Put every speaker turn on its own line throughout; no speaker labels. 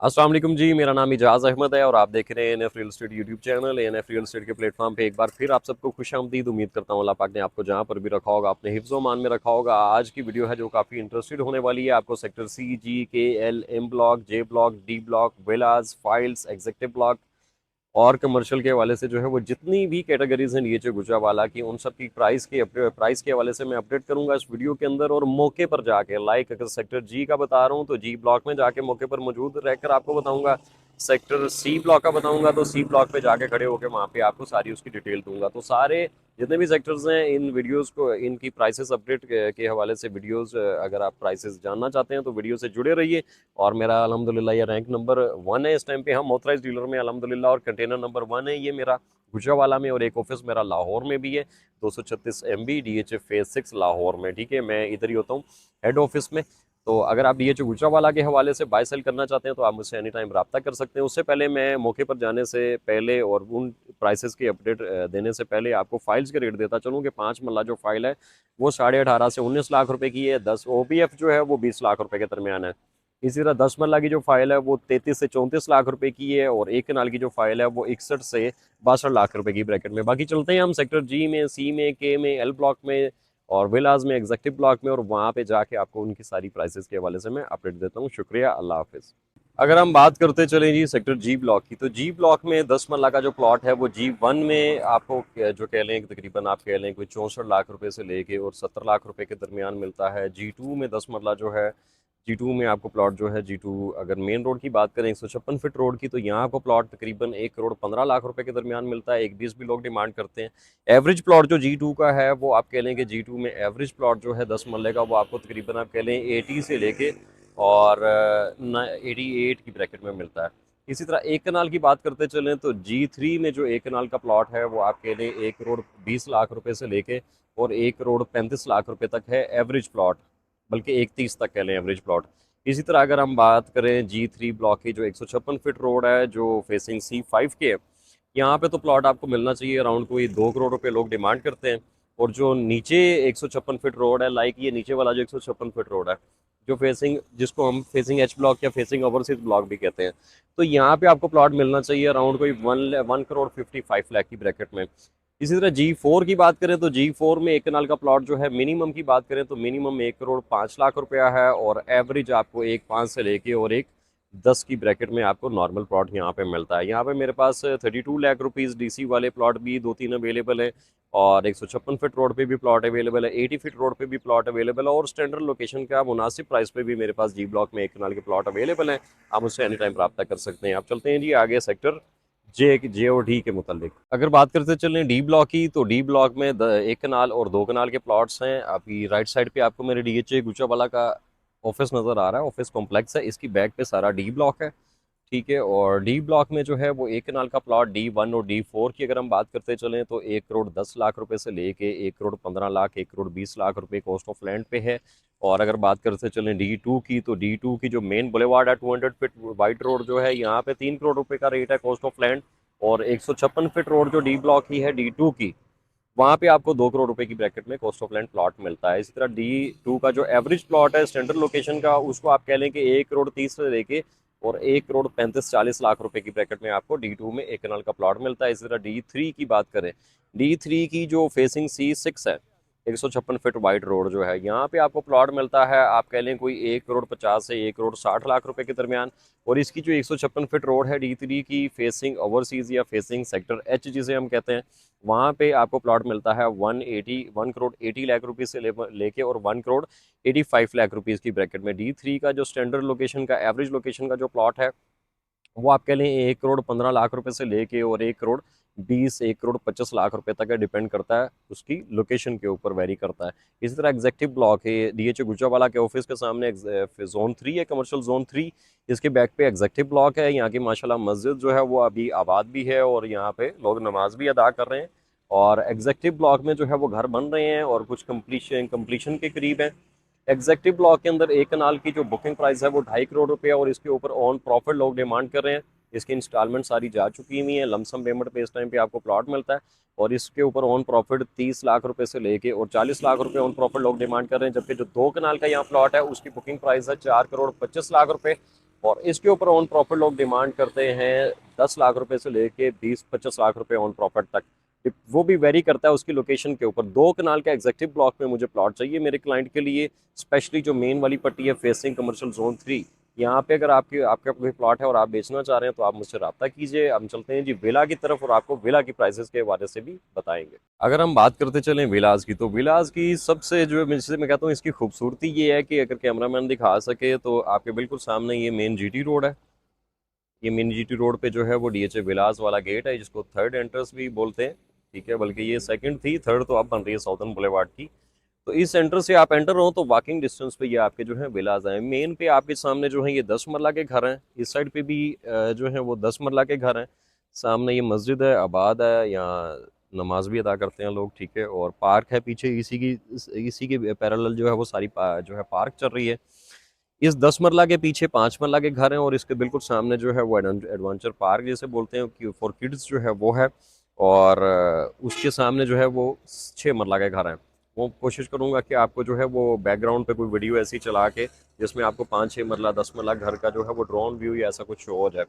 अस्सलाम वालेकुम जी, मेरा नाम इजाज़ अहमद है और आप देख रहे हैं NF real estate YouTube channel. NF real estate के प्लेटफॉर्म पे एक बार फिर आप सबको खुशामदीद। उम्मीद करता हूँ अल्लाह पाक ने आपको जहाँ पर भी रखा होगा अपने हिफ्ज़ मान में रखा होगा। आज की वीडियो है जो काफ़ी इंटरेस्टेड होने वाली है। आपको sector C, G, K, L, M block, J block, D block, villas, files, executive block और कमर्शियल के हवाले से जो है वो जितनी भी कैटेगरीज हैं डीएचए गुजरावाला की, उन सब की प्राइस के हवाले से मैं अपडेट करूंगा इस वीडियो के अंदर। और मौके पर जाके, लाइक अगर सेक्टर जी का बता रहा हूँ तो जी ब्लॉक में जाके मौके पर मौजूद रहकर आपको बताऊंगा। सेक्टर सी ब्लॉक का बताऊंगा तो सी ब्लॉक पे जाके खड़े होकर वहाँ पे आपको सारी उसकी डिटेल दूंगा। तो सारे जितने भी सेक्टर्स हैं, इन वीडियोस को, इनकी प्राइसेस अपडेट के हवाले से वीडियोस, अगर आप प्राइसेस जानना चाहते हैं तो वीडियो से जुड़े रहिए। और मेरा अल्हम्दुलिल्लाह ये रैंक नंबर 1 है इस टाइम पे, हम ऑथराइज डीलर में अल्हम्दुलिल्लाह, और कंटेनर नंबर 1 है ये मेरा गुजरावाला में। और एक ऑफिस मेरा लाहौर में भी है, 236 MB DHA फेज 6 लाहौर में। ठीक है, मैं इधर ही होता हूँ हेड ऑफिस में। तो अगर आप DHA गुजरावाला के हवाले से बाय सेल करना चाहते हैं तो आप मुझसे एनी टाइम रब्ता कर सकते हैं। उससे पहले मैं मौके पर जाने से पहले और उन प्राइसेस की अपडेट देने से पहले आपको फाइल्स के रेट देता चलूँ कि 5 मल्ला जो फाइल है वो 18.5 से 19 लाख रुपए की है। 10 OPF जो है वो 20 लाख रुपए के दरमियान है। इसी तरह 10 मरला की जो फाइल है वो 33 से 34 लाख रुपए की है। और एक कनाल की जो फाइल है वो 61 से 62 लाख रुपए की ब्रैकेट में। बाकी चलते हैं हम सेक्टर जी में, सी में, के में, एल ब्लॉक में और विलाज में, एग्जेक्टिव ब्लॉक में, और वहां पे जाके आपको उनकी सारी प्राइसेस के हवाले से मैं अपडेट देता हूँ। शुक्रिया, अल्लाह हाफिज। अगर हम बात करते चलें जी सेक्टर जी ब्लॉक की, तो जी ब्लॉक में 10 मरला का जो प्लॉट है वो जी 1 में आपको जो कह लें तकरीबन आप कह लें कोई 64 लाख रुपए से लेके और 70 लाख रुपए के दरमियान मिलता है। जी 2 में 10 मरला जो है, जी 2 में आपको प्लॉट जो है, जी 2 अगर मेन रोड की बात करें 156 फीट रोड की, तो यहाँ आपको प्लॉट तकरीबन 1 करोड़ 15 लाख रुपए के दरमियान मिलता है। 1,20 भी लोग डिमांड करते हैं। एवरेज प्लॉट जो जी 2 का है वो आप कह लें कि जी 2 में एवरेज प्लॉट जो है 10 मरले का वो आपको तकरीबन आप कह लें 80 से लेके और 88 की ब्रैकेट में मिलता है। इसी तरह एक कनाल की बात करते चलें तो जी 3 में जो एक कनाल का प्लॉट है वो आप कह लें 1 करोड़ 20 लाख रुपए से लेके और 1 करोड़ 35 लाख रुपए तक है एवरेज प्लॉट, बल्कि 1,30 तक कह लें एवरेज प्लॉट। इसी तरह अगर हम बात करें जी 3 ब्लॉक की, जो 156 फीट रोड है जो फेसिंग C5 के है, यहाँ पे तो प्लॉट आपको मिलना चाहिए अराउंड कोई 2 करोड़ रुपए लोग डिमांड करते हैं। और जो नीचे 156 फीट रोड है, लाइक ये नीचे वाला जो 156 फीट रोड है, जो फेसिंग, जिसको हम फेसिंग H ब्लॉक या फेसिंग ओवरसीज ब्लॉक भी कहते हैं, तो यहाँ पे आपको प्लॉट मिलना चाहिए अराउंड कोई 1 करोड़ 55 लाख की ब्रैकेट में। इसी तरह जी 4 की बात करें तो जी 4 में एक कनाल का प्लॉट जो है, मिनिमम की बात करें तो मिनिमम 1 करोड़ 5 लाख रुपया है और एवरेज आपको 1,5 से लेके और 1,10 की ब्रैकेट में आपको नॉर्मल प्लॉट यहाँ पे मिलता है। यहाँ पे मेरे पास 32 लाख रुपीज़ DC वाले प्लॉट भी 2-3 अवेलेबल है। और 156 फीट रोड पे भी प्लॉट अवेलेबल है, 80 फीट रोड पे भी प्लॉट अवेलेबल है, और स्टैंडर्ड लोकेशन का मुनासिब प्राइस पे भी मेरे पास जी ब्लॉक में एक कनाल के प्लॉट अवेलेबल हैं। आप मुझसे एनी टाइम रब्ता कर सकते हैं। आप चलते हैं जी आगे सेक्टर जे और डी के मुतालिक। अगर बात करते चलें डी ब्लॉक की, तो डी ब्लॉक में एक कनाल और 2 कनाल के प्लॉट्स हैं। अभी राइट साइड पे आपको मेरे DHA गुजरावाला का ऑफिस नज़र आ रहा है, ऑफिस कॉम्प्लेक्स है, इसकी बैक पे सारा डी ब्लॉक है। ठीक है, और डी ब्लॉक में जो है वो एक कनाल का प्लॉट D1 और D4 की अगर हम बात करते चलें तो 1 करोड़ 10 लाख रुपए से लेके 1 करोड़ 15 लाख, 1 करोड़ 20 लाख रुपए कॉस्ट ऑफ लैंड पे है। और अगर बात करते चलें D2 की, तो D2 की जो मेन बुलेवार्ड है 200 फीट वाइट रोड जो है, यहाँ पे 3 करोड़ रुपए का रेट है कॉस्ट ऑफ लैंड। और 156 फीट रोड जो डी ब्लॉक की है D2 की, वहाँ पे आपको 2 करोड़ रुपए की ब्रैकेट में कॉस्ट ऑफ लैंड प्लॉट मिलता है। इसी तरह D2 का जो एवरेज प्लॉट है स्टैंडर्ड लोकेशन का, उसको आप कह लें कि 1 करोड़ 30 से लेके और 1 करोड़ 35-40 लाख रुपए की ब्रैकेट में आपको D2 में एक कनाल का प्लॉट मिलता है। इसी तरह D3 की बात करें, D3 की जो फेसिंग C6 है, 156 फीट वाइड रोड जो है, यहाँ पे आपको प्लॉट मिलता है आप कह लें कोई 1 करोड़ 50 से 1 करोड़ 60 लाख रुपए के दरमियान। और इसकी जो 156 फीट रोड है D3 की, फेसिंग ओवरसीज या फेसिंग सेक्टर H जिसे हम कहते हैं, वहाँ पे आपको प्लॉट मिलता है 1 करोड़ 80 लाख रुपीज़ से लेके और 1 करोड़ 85 लाख रुपीज़ की ब्रैकेट में। D3 का जो स्टैंडर्ड लोकेशन का, एवरेज लोकेशन का जो प्लॉट है, वो आप कह लें 1 करोड़ 15 लाख रुपए से लेके और 1 करोड़ 20 1 करोड़ 25 लाख रुपए तक है, डिपेंड करता है उसकी लोकेशन के ऊपर, वेरी करता है। इसी तरह एग्जेक्टिव ब्लॉक है DHA गुजरावाला के ऑफिस के सामने, जोन 3 है, कमर्शियल जोन 3। इसके बैक पे एग्जेक्टिव ब्लॉक है। यहाँ की माशाल्लाह मस्जिद जो है वो अभी आबाद भी है और यहाँ पे लोग नमाज भी अदा कर रहे हैं। और एग्जेक्टिव ब्लॉक में जो है वो घर बन रहे हैं और कुछ कंप्लीशन के करीब है। एग्जेक्टिव ब्लॉक के अंदर एक कनाल की जो बुकिंग प्राइस है वो 2.5 करोड़ रुपये और इसके ऊपर ऑन प्रॉफिट लोग डिमांड कर रहे हैं। इसकी इंस्टॉलमेंट सारी जा चुकी हुई है, लमसम पेमेंट पे इस टाइम पे आपको प्लॉट मिलता है। और इसके ऊपर ऑन प्रॉफिट 30 लाख रुपए से लेके और 40 लाख रुपए ऑन प्रॉफिट लोग डिमांड कर रहे हैं। जबकि जो 2 कनाल का यहाँ प्लॉट है उसकी बुकिंग प्राइस है 4 करोड़ 25 लाख रुपए और इसके ऊपर ऑन प्रॉफिट लोग डिमांड करते हैं 10 लाख रुपए से लेके 20-25 लाख रुपए ऑन प्रॉफिट तक। वो भी वेरी करता है उसकी लोकेशन के ऊपर। 2 कनाल का एग्जेक्टिव ब्लॉक में मुझे प्लॉट चाहिए मेरे क्लाइंट के लिए, स्पेशली जो मेन वाली पट्टी है फेसिंग कमर्शियल जोन 3। यहाँ पे अगर आपका कोई प्लॉट है और आप बेचना चाह रहे हैं तो आप मुझसे रब्ता कीजिए। हम चलते हैं जी विला की तरफ और आपको विला की प्राइसेस के बारे से भी बताएंगे। अगर हम बात करते चलें विलास की, तो विलास की सबसे जो जिसे मैं कहता हूँ इसकी खूबसूरती ये है कि अगर कैमरामैन दिखा सके तो आपके बिल्कुल सामने ये मेन जीटी रोड है। ये मेन जीटी रोड पे जो है वो डीएचए विलास वाला गेट है जिसको थर्ड एंट्रेंस भी बोलते हैं, ठीक है, बल्कि ये सेकंड थी, थर्ड तो अब बन रही है साउथर्न बुलेवार्ड की। तो इस सेंटर से आप एंटर हो तो वॉकिंग डिस्टेंस पे ये आपके जो है विलाज हैं। मेन पे आपके सामने जो है ये 10 मरला के घर हैं, इस साइड पे भी जो है वो 10 मरला के घर हैं। सामने ये मस्जिद है, आबाद है, यहाँ नमाज भी अदा करते हैं लोग, ठीक है। और पार्क है पीछे, इसी के पैरेलल जो है वो सारी जो है पार्क चल रही है। इस 10 मरला के पीछे 5 मरला के घर हैं और इसके बिल्कुल सामने जो है वो एडवेंचर पार्क जैसे बोलते हैं कि फॉर किड्स जो है वो है। और उसके सामने जो है वो 6 मरला के घर हैं। वो कोशिश करूंगा कि आपको जो है वो बैकग्राउंड पे कोई वीडियो ऐसी चला के जिसमें आपको 5-6 मरला 10 मरला घर का जो है वो ड्रोन व्यू या ऐसा कुछ शो हो जाए।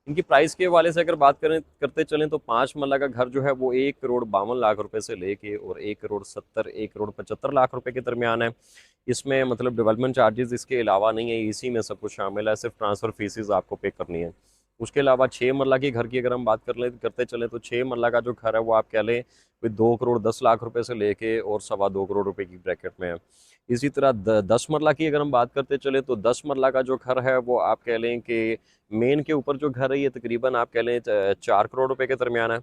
इनकी प्राइस के हवाले से अगर बात करें करते चलें तो 5 मरला का घर जो है वो 1 करोड़ 52 लाख रुपए से लेके और 1 करोड़ 70 1 करोड़ 75 लाख रुपए के दरमियान है। इसमें मतलब डेवलपमेंट चार्जेस इसके अलावा नहीं है, इसी में सब कुछ शामिल है, सिर्फ ट्रांसफ़र फीसिस आपको पे करनी है। उसके अलावा 6 मरला की घर की अगर हम बात करते चलें तो 6 मरला का जो घर है वो आप कह लें कोई 2 करोड़ 10 लाख रुपए से लेके और 2.25 करोड़ रुपए की ब्रैकेट में है। इसी तरह 10 मरला की अगर हम बात करते चले तो 10 मरला का जो घर है वो आप कह लें कि मेन के ऊपर जो घर है ये तकरीबन आप कह लें 4 करोड़ रुपए के दरमियान है।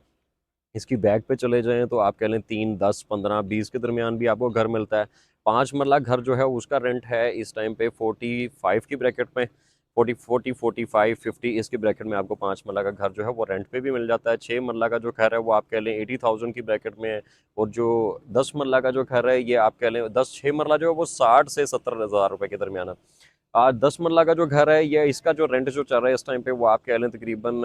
इसकी बैक पे चले जाएं तो आप कह लें 3, 10, 15, 20 के दरमियान भी आपको घर मिलता है। 5 मरला घर जो है उसका रेंट है इस टाइम पे 45 की ब्रैकेट में, 40, 45, 50 इसकी ब्रैकेट में आपको 5 मरला का घर जो है वो रेंट पे भी मिल जाता है। 6 मरला का जो घर है वो आप कह लें 80,000 की ब्रैकेट में है। और जो 10 मरला का जो घर है ये आप कह लें 6 मरला जो है वो 60 से 70 हज़ार रुपये के दरमियान है। आज 10 मरला का जो घर है ये इसका जो रेंट जो चल रहा है इस टाइम पे वो आप कह लें तकरीबन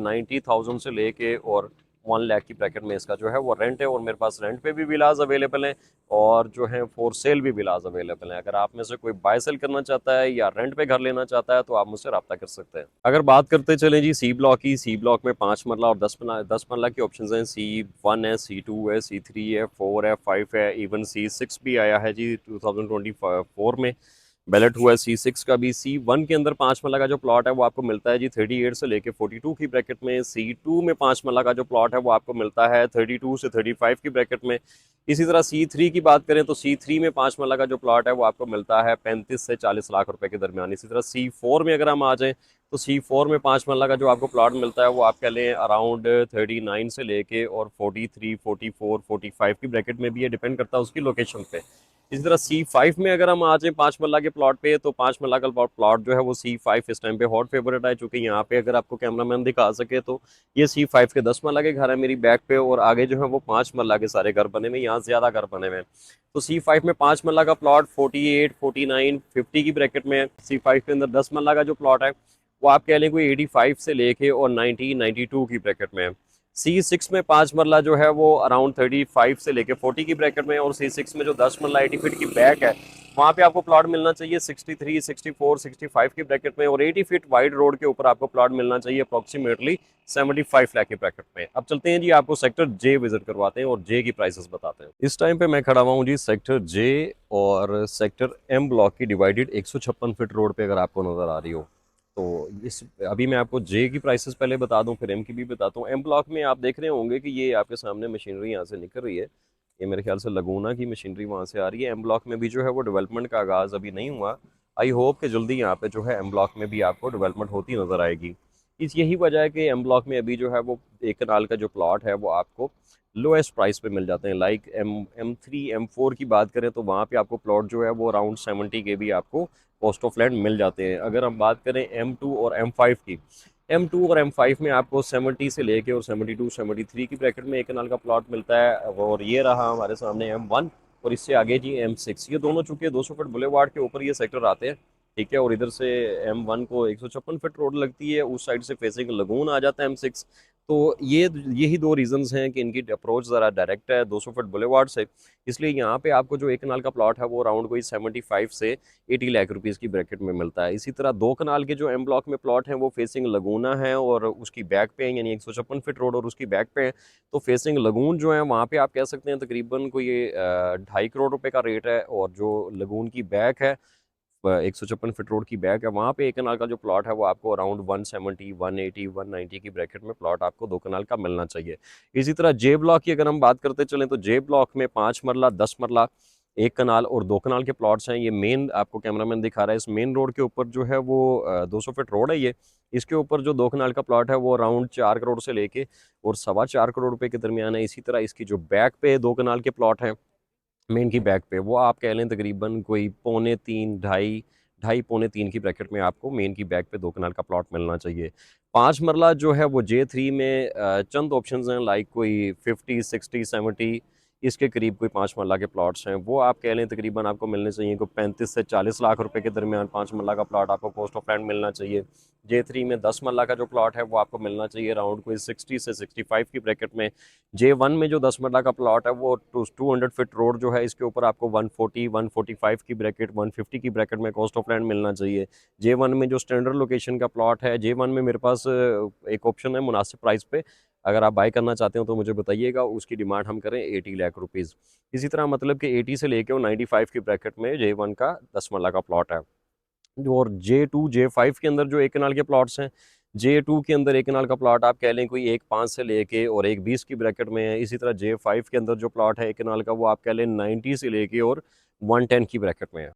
90,000 से लेके और 1 लाख की ब्रैकेट में इसका जो है वो रेंट है। और मेरे पास रेंट पे भी विलाज अवेलेबल हैं और जो है फॉर सेल भी विलाज अवेलेबल हैं। अगर आप में से कोई बाय सेल करना चाहता है या रेंट पे घर लेना चाहता है तो आप मुझसे रब्ता कर सकते हैं। अगर बात करते चलें जी सी ब्लॉक की, सी ब्लॉक में 5 मरला और 10 मरला की ऑप्शन हैं। C1 है, C2 है, C3 है, 4 है, 5 है, इवन C6 भी आया है जी 2024 में बैलेट हुआ है। C6 का भी। C1 के अंदर 5 मरला का जो प्लॉट है वो आपको मिलता है जी 38 से लेके 42 की ब्रैकेट में। C2 में 5 मरला का जो प्लॉट है वो आपको मिलता है 32 से 35 की ब्रैकेट में। इसी तरह C3 की बात करें तो C3 में 5 मरला का जो प्लॉट है वो आपको मिलता है 35 से 40 लाख रुपए के दरमियान। इसी तरह C4 में अगर हम आ जाएं तो C4 में 5 मरला का जो आपको प्लॉट मिलता है वो आप कह लें अराउंड 39 से लेके और 43, 44, 45 की ब्रैकेट में भी ये डिपेंड करता है उसकी लोकेशन पे। इसी तरह C5 में अगर हम आ जाए 5 मरला के प्लॉट पे तो 5 मरला का प्लॉट जो है वो C5 इस टाइम पे हॉट फेवरेट है। चूंकि यहाँ पे अगर आपको कैमरामैन दिखा सके तो ये C5 के 10 मरला के घर है मेरी बैक पे और आगे जो है वो 5 मरला के सारे घर बने हुए, यहाँ ज्यादा घर बने हुए हैं। तो C5 में 5 मरला का प्लॉट 48, 49, 50 की ब्रैकेट में है। C5 के अंदर 10 मरला का जो प्लॉट है वो आप कह लें कोई 85 से लेके और 90, 92 की ब्रैकेट में है। C6 में 5 मरला जो है वो अराउंड 35 से लेके 40 की ब्रैकेट में है। और C6 में जो 10 मरला 80 फीट की बैक है वहाँ पे आपको प्लॉट मिलना चाहिए 63, 64, 65 की ब्रैकेट में। और 80 फीट वाइड रोड के ऊपर आपको प्लॉट मिलना चाहिए अप्रोक्सीमेटली 75 लाख की ब्रैकेट में। अब चलते हैं जी आपको सेक्टर जे विजिट करवाते हैं और जे की प्राइसेस बताते हैं। इस टाइम पे मैं खड़ा हुआ हूँ जी सेक्टर जे और सेक्टर एम ब्लॉक की डिवाइडेड 156 फीट रोड पे अगर आपको नजर आ रही हो तो इस अभी मैं आपको जे की प्राइसेस पहले बता दूं फिर एम की भी बताता हूँ। एम ब्लॉक में आप देख रहे होंगे कि ये आपके सामने मशीनरी यहाँ से निकल रही है, ये मेरे ख्याल से लगूना की मशीनरी वहाँ से आ रही है। एम ब्लॉक में भी जो है वो डेवलपमेंट का आगाज़ अभी नहीं हुआ। आई होप कि जल्दी यहाँ पे जो है एम ब्लॉक में भी आपको डेवलपमेंट होती नज़र आएगी। इस यही वजह है कि एम ब्लॉक में अभी जो है वो 1 कनाल का जो प्लॉट है वो आपको लोएस्ट प्राइस पे मिल जाते हैं। लाइक M3 M4 की बात करें तो वहाँ पे आपको प्लॉट जो है वो अराउंड 70 के भी आपको कॉस्ट ऑफ लैंड मिल जाते हैं। अगर हम बात करें M2 और M5 की, M2 और M5 में आपको 70 से लेके और 72, 73 की ब्रैकेट में 1 कनाल का प्लॉट मिलता है। और ये रहा हमारे सामने M1 और इससे आगे जी M6। ये दोनों चूंकि 200 फीट बुलेवार्ड के ऊपर ये सेक्टर आते हैं, ठीक है। और इधर से M1 को 156 फीट रोड लगती है, उस साइड से फेसिंग लगून आ जाता है M6। तो यही दो रीजंस हैं कि इनकी अप्रोच ज़रा डायरेक्ट है 200 फुट बुलेवार्ड से। इसलिए यहाँ पे आपको जो एक कनाल का प्लॉट है वो अराउंड कोई 75 से 80 लाख रुपीज़ की ब्रैकेट में मिलता है। इसी तरह 2 कनाल के जो एम ब्लॉक में प्लॉट हैं वो फेसिंग लगूना है और उसकी बैक पे है, यानी 156 फीट रोड और उसकी बैक पे है। तो फेसिंग लगून जो है वहाँ पे आप कह सकते हैं तकरीबन कोई 2.5 करोड़ रुपए का रेट है, और जो लगून की बैक है 156 फीट रोड की बैक है, वहाँ पे एक कनाल का जो प्लॉट है वो आपको अराउंड 170 180 190 की ब्रैकेट में प्लॉट आपको 2 कनाल का मिलना चाहिए। इसी तरह जे ब्लॉक की अगर हम बात करते चलें तो जे ब्लॉक में 5 मरला 10 मरला 1 कनाल और 2 कनाल के प्लॉट्स हैं। ये मेन आपको कैमरामैन दिखा रहा है, इस मेन रोड के ऊपर जो है वो 200 फीट रोड है ये। इसके ऊपर जो 2 कनाल का प्लॉट है वो अराउंड 4 करोड़ से लेके और 4.25 करोड़ रुपए के दरमियान है। इसी तरह इसकी जो बैक पे 2 कनाल के प्लॉट हैं मेन की बैक पे, वो आप कह लें तकरीबन कोई पौने तीन ढाई ढाई पौने तीन की ब्रैकेट में आपको मेन की बैक पे 2 कनाल का प्लॉट मिलना चाहिए। 5 मरला जो है वो J3 में चंद ऑप्शंस हैं, लाइक कोई 50 60 70 इसके करीब कोई 5 मरला के प्लॉट्स हैं, वो आप कह लें तकरीबन आपको मिलने चाहिए कोई 35 से 40 लाख रुपए के दरमियान 5 मरला का प्लॉट आपको कॉस्ट ऑफ लैंड मिलना चाहिए। J3 में 10 मरला का जो प्लॉट है वो आपको मिलना चाहिए अराउंड कोई 60 से 65 की ब्रैकेट में। J1 में जो 10 मरला का प्लॉट है वो 200 फीट रोड जो है इसके ऊपर आपको 140 145 की ब्रैकेट 150 की ब्रैकेट में कॉस्ट ऑफ लैंड मिलना चाहिए। J1 में जो स्टैंडर्ड लोकेशन का प्लॉट है, J1 में मेरे पास एक ऑप्शन है मुनासिब प्राइस पे, अगर आप बाय करना चाहते हो तो मुझे बताइएगा, उसकी डिमांड हम करें 80 लाख रुपीज़। इसी तरह मतलब कि 80 से लेके और 95 की ब्रैकेट में J1 का 10 मरला का प्लॉट है। और J2 J5 के अंदर जो 1 कनाल के प्लॉट्स हैं, J2 के अंदर 1 कनाल का प्लॉट आप कह लें कोई 1.5 से लेके और 1.20 की ब्रैकेट में है। इसी तरह J5 के अंदर जो प्लॉट है 1 कनाल का वो आप कह लें 90 से लेके और 110 की ब्रैकेट में है।